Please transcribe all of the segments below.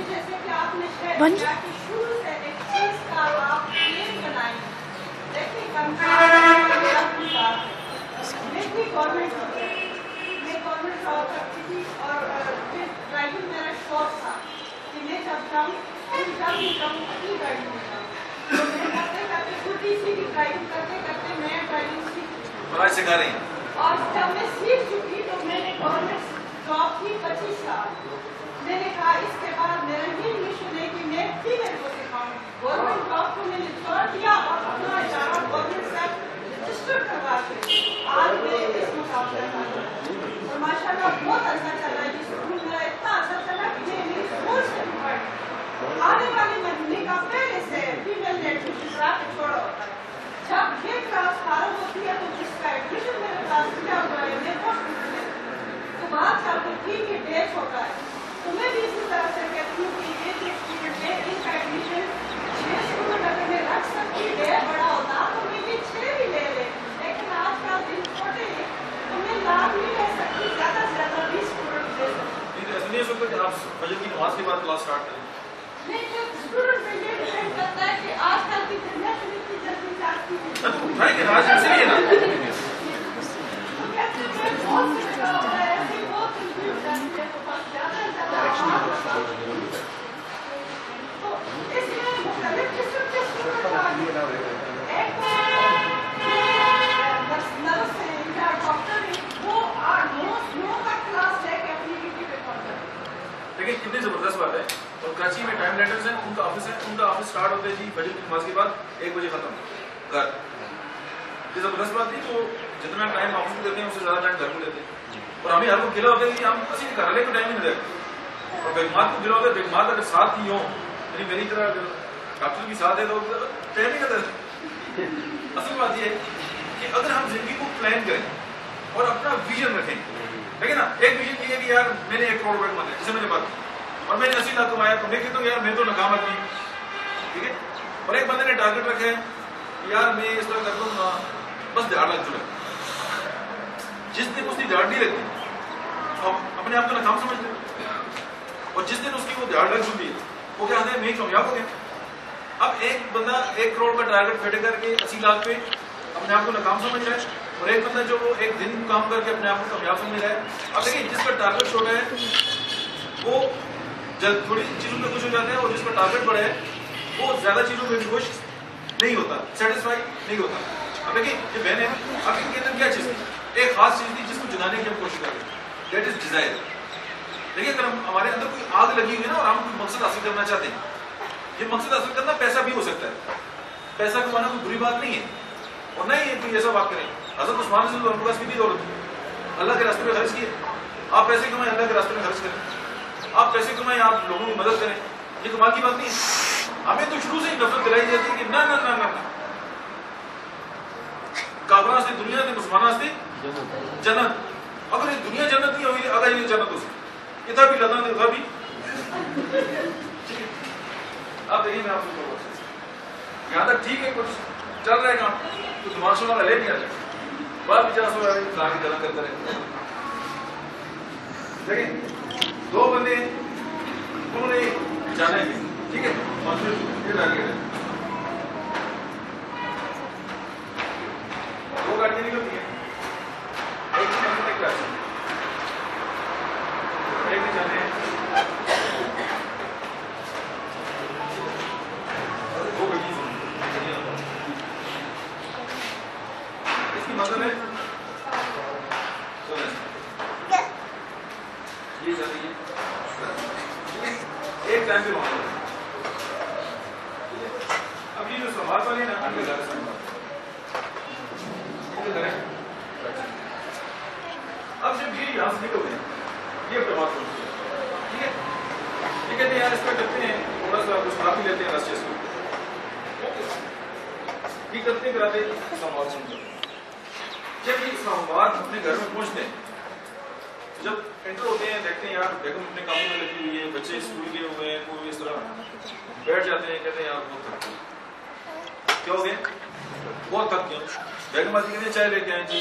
جیسے کہ آپ نے شروع سے ایک چیز کا آپ پلان بنائی دیکھیں گورنمنٹ جاب کرتی تھی اور پھر ڈرائیونگ میرا شوق تھا کہ میں جب جاؤں اپنی گاڑی میں جاؤں تو میں کرتے کرتے چھوٹی سی ڈرائیونگ کرتے کرتے میں ڈرائیونگ سکھا رہی ہیں اور جب میں سیکھ چکی تو میں نے گورنمنٹ جاب کی 25 سال میں نے کہا اس کے بعد میرا یہ مشن ہے کہ میں فیمل کو سکھاؤں گورنمنٹ جاب کو میں نے چھوڑ دیا اور اپنا ادارہ گورنمنٹ سے رجسٹر کروا کے آج میں اس مقام پر اور ماشاء اللہ بہت اچھا چلا یہ اسکول میرا اتنا اچھا چلا کہ میں میری اسکول سے بھی پڑھی آنے والے مہینے کا پہلے سے فیمل نے ایڈمیشن کرا کے چھوڑا ہوتا ہے جب یہ کلاس فارغ ہوتی ہے تو جس کا ایڈمیشن میرے پاس کیا ہوا ہے میں پوسٹ تو بات چل کے ٹھیک ہے ڈیٹ ہوتا ہے تو میں بھی اسی طرح سے کہتی ہوں کہ یہ جو اسٹوڈنٹ ہے ان کا ایڈمیشن 6 اسٹوڈنٹ اگر میں رکھ سکتی ڈیٹ بڑا ہوتا تو میں بھی 6 بھی لے لے لیکن آج کل دن چھوٹے ہیں تو میں لابھ نہیں لے سکتی زیادہ سے زیادہ 20 اسٹوڈنٹ لے سکتی ایسا نہیں ہو سکتا کہ آپ فجر کی نماز کے بعد کلاس اسٹارٹ کریں نہیں جو اسٹوڈنٹ پہ یہ ڈیپینڈ کرتا ہے کہ آج کل کی جنریشن اتنی جلدی چاہتی ہے تو اٹھائیں گے آج سے لیے نا تو کہتے ہیں بہت سے جگہ ہوتا ہے ایسی بہت کنفیوز رہتی ہے تو بس زیادہ سے زیادہ تو اس میں مختلف قسم کے اسٹوڈنٹ آگے ایک نرس ہے یا ڈاکٹر ہے وہ 9 کا کلاس لے کے اپنی ڈیوٹی پہ پہنچ جاتے ہیں لیکن کتنی زبردست بات ہے اور کراچی میں ٹائم لیٹرز ہیں ان کا آفس اسٹارٹ ہوتے ہیں جی فجر کی نماز کے بعد 1 بجے ختم گھر یہ زبردست بات نہیں تو جتنا ٹائم آفس میں دیتے ہیں اس سے زیادہ ٹائم گھر میں دیتے ہیں اور ہمیں ہر کو گلا ہوتا ہے کہ ہم اسی گھر والے کو ٹائم نہیں دیتے اور بیگمات کو گلا ہوتا ہے بیگمات اگر ساتھ ہی ہوں یعنی میری طرح ڈاکٹر بھی ساتھ ہے تو ٹائم نہیں دیتے اصل بات یہ ہے کہ اگر ہم زندگی کو پلان کریں اور اپنا ویژن رکھیں ٹھیک ہے نا ایک ویژن یہ ہے کہ یار میں نے 1 کروڑ روپے کمایا جسے میں نے بات اور میں نے 80 لاکھ کمایا تو میں کہتا ہوں یار میں تو ناکام آدمی ہوں ٹھیک ہے اور ایک بندے نے ٹارگیٹ رکھا ہے یار میں اس طرح کرتا ہوں بس 1.5 لاکھ جڑے جس دن اس کی دھاڑ نہیں لگتی اپنے آپ کو ناکام سمجھتے اور جس دن اس کی وہ 1.5 لاکھ جڑی ہے وہ کیا کہتے ہیں میں کامیاب ہو گیا اب ایک بندہ 1 کروڑ کا ٹارگیٹ کھڑے کر کے 80 لاکھ پہ اپنے آپ کو ناکام سمجھ رہا ہے اور ایک بندہ جو وہ ایک دن کام کر کے اپنے آپ کو کامیاب سمجھ رہا ہے اب دیکھیں جس کا ٹارگیٹ چھوٹا ہے وہ جلد تھوڑی چیزوں میں خوش ہو جاتے ہیں اور جس کا ٹارگیٹ بڑا ہے وہ زیادہ چیزوں میں بھی خوش نہیں ہوتا سیٹسفائی نہیں ہوتا اب دیکھیں یہ بہنیں اب ان کے اندر کیا چیز ہے ایک خاص چیز تھی جس کو جلانے کی ہم کوشش کر رہے ہیں دیٹ از ڈیزائر دیکھیے اگر ہمارے اندر کوئی آگ لگی ہوئی ہے نا اور ہم کوئی مقصد حاصل کرنا چاہتے ہیں یہ مقصد حاصل کرنا پیسہ بھی ہو سکتا ہے پیسہ کمانا کوئی بری بات نہیں ہے اور نہیں ہے کوئی ایسا بات کریں حضرت عثمان رضی اللہ عنہ کے پاس کتنی دولت تھی اللہ کے راستے میں خرچ کیے آپ پیسے کمائیں اللہ کے راستے میں خرچ کریں آپ پیسے کمائیں آپ لوگوں کی مدد کریں یہ کمال کی بات نہیں ہے ہمیں تو شروع سے ہی نفرت دلائی جاتی ہے کہ نہ کافراں سے دنیا سے مسلمانوں سے جنت اگر یہ دنیا جنت نہیں ہوئی اگر یہ جنت ہو سکتی ادھر بھی لدن ادھر بھی اب دیکھیے میں آپ کو یہاں تک ٹھیک ہے کچھ چل رہا ہے کام تو دماغ سے لے نہیں آ جائے بعد بچہ سو جائے گلا کرتا رہے دیکھیں 2 بندے انہوں نے جانا ہے ٹھیک ہے یہ ٹارگیٹ ہے 2 گاڑیاں نکلتی ہیں ایک کراچی ایک نے جانے ہیں 2 گاڑیاں اس کی مطلب ہے یہ چل رہی ہے ایک ٹائم پہ وہاں اب یہ جو سوال والے نا ان کے گھر اب جب یہ یہاں سے نکل گئے یہ اپنے بات سوچتے ہیں ٹھیک ہے یہ کہتے ہیں یار اس پہ کرتے ہیں تھوڑا سا کچھ کھا بھی لیتے ہیں راستے سے یہ کرتے کراتے اسلام آباد سنتے جب یہ اسلام آباد اپنے گھر میں پہنچتے ہیں جب انٹر ہوتے ہیں دیکھتے ہیں یار بیگم اپنے کاموں میں لگی ہوئی ہے بچے اسکول گئے ہوئے ہیں کوئی اس طرح بیٹھ جاتے ہیں کہتے ہیں یار بہت تھک گئے کیا ہو گئے بہت تھک گئے بیگم آتی کہتے ہیں چائے لے کے آئیں جی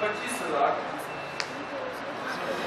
25,000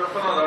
15,000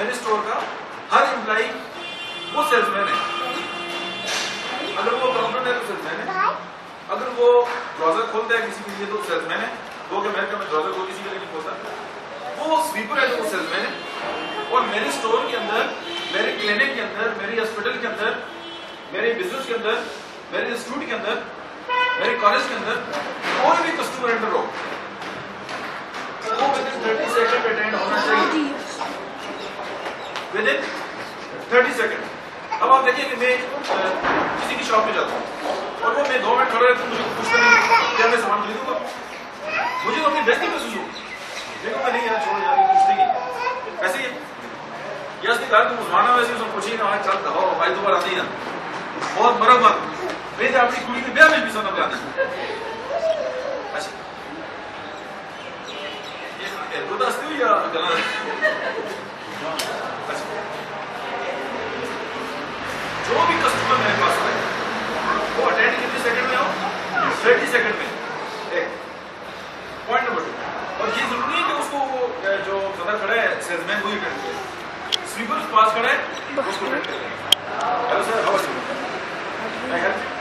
میرے اسٹور کا ہر امپلائی وہ سیلس مین ہے. اگر وہ کاؤنٹر ہے تو سیلس مین ہے, اگر وہ ڈراؤزر کھولتا ہے کسی کے لیے تو سیلس مین ہے. وہ کہ امریکہ میں ڈراؤزر کو کسی کے لیے نہیں کھولتا, وہ سویپر ہے تو وہ سیلس مین ہے. اور میرے اسٹور کے اندر, میرے کلینک کے اندر, میری ہاسپٹل کے اندر, میرے بزنس کے اندر, میرے انسٹیٹیوٹ کے اندر, میرے کالج کے اندر کوئی بھی کسٹمر انٹر ہو وہ ودن 30 سیکنڈ اٹینڈ ہونا چاہیے, ودن 30 سیکنڈ. اب آپ دیکھیے کہ میں کسی کی شاپ پہ جاتا ہوں اور وہ میں 2 منٹ کھڑا رہتا ہوں, مجھے کچھ نہیں, کیا میں سامان خریدوں گا؟ مجھے تو اپنی بیسٹی محسوس ہوگی. دیکھو میں نہیں یار, چھوڑو یار, یہ کچھ نہیں ہے. ایسے ہی یا اس کے گھر کو مسلمانہ ویسے اس کو پوچھیے نا, چل دہو بھائی دوبارہ آتی نا, بہت مرمت میرے اپنی کڑی کے بیاہ میں بھی سنم جانا. اچھا یہ گرداستی ہوئی یا گلا؟ اچھا جو بھی کسٹمر میرے پاس آئے وہ اٹینڈ کتنے سیکنڈ میں ہو؟ 30 سیکنڈ میں. ایک پوائنٹ نمبر 2, اور یہ ضروری ہے کہ اس کو جو صدر کھڑا ہے سیلس مین وہی اٹینڈ کرے, سویپر پاس کھڑا ہے اس کو اٹینڈ کرے. Hello sir, how are you?